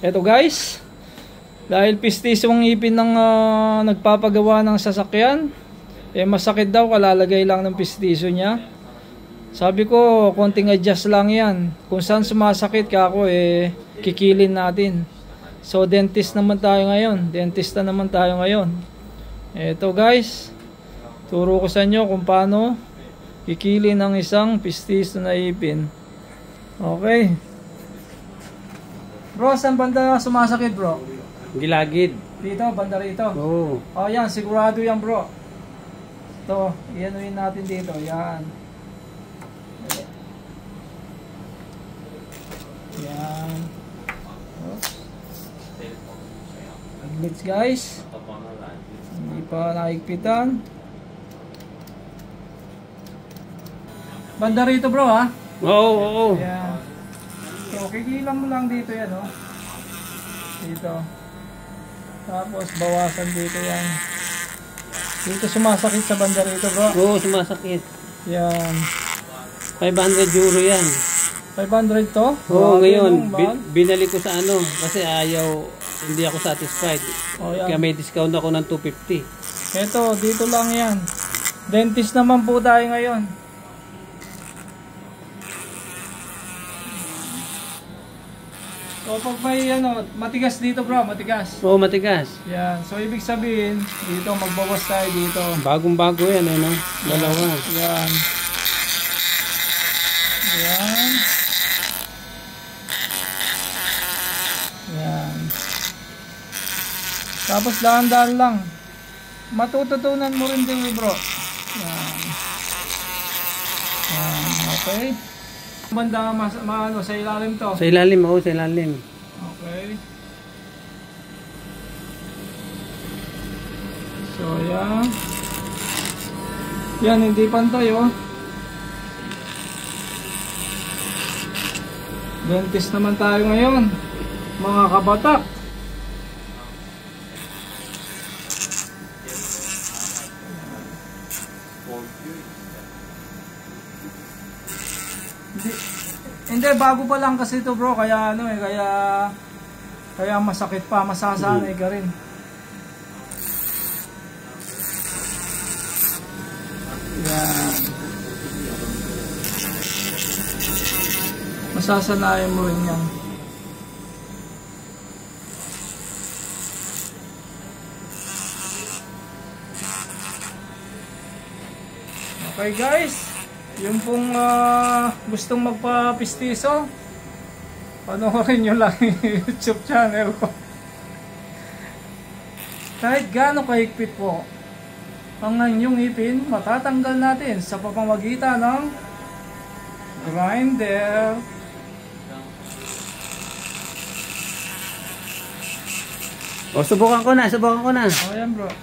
Eto guys, dahil pistis yung ngipin ng nagpapagawa ng sasakyan, masakit daw kalalagay lang ng pistiso niya. Sabi ko, konting adjust lang yan. Kung saan sumasakit ka ako, kikilin natin. So dentist naman tayo ngayon, dentista naman tayo ngayon. Eto guys, turo ko sa inyo kung paano kikilin ng isang pistiso na ipin. Okay. Bro, saan banda sumasakit bro? Gilagid. Dito, banda rito? Oo. Oh, yan, sigurado yan bro. Ito, ianuin natin dito, yan. Yan. Aglits guys. Hindi pa naigpitan. Banda rito bro ha? Oo, oo. Yan. So, kikilang mo lang dito yan oh. Dito. Tapos bawasan dito yan. Dito sumasakit sa banda rito bro. Oo, sumasakit. Yan. 500 euro yan. 500 to? Oo, ngayon, binalik ko sa ano, kasi hindi ako satisfied. Oh, yan. Kaya may discount ako ng 250. Eto, dito lang yan. Dentist naman po tayo ngayon. So pag may matigas dito bro, matigas. Oo, matigas. Yan. So ibig sabihin, dito magbawas tayo dito. Bagong-bago yan, ano? Dalawa. Yan. Yan. Yan. Tapos dahan-dahan lang. Matututunan mo rin din bro. Yan. Yan. Okay. Banda sa ilalim to. Sa ilalim, oo, sa ilalim. Okay. So, yan. Yan, hindi pantay, oh. Dentist naman tayo ngayon, mga kabatak. Hindi, bago pa lang kasi ito bro, kaya kaya masakit pa, masasanay ka rin. Yan. Masasanayan mo rin yan. Okay guys, yung pong gustong magpapistiso, panoorin nyo lang yung YouTube channel ko. Kahit gaano kahigpit po ang inyong ipin, matatanggal natin sa pamamagitan ng grinder. O, subukan ko na. O yan bro.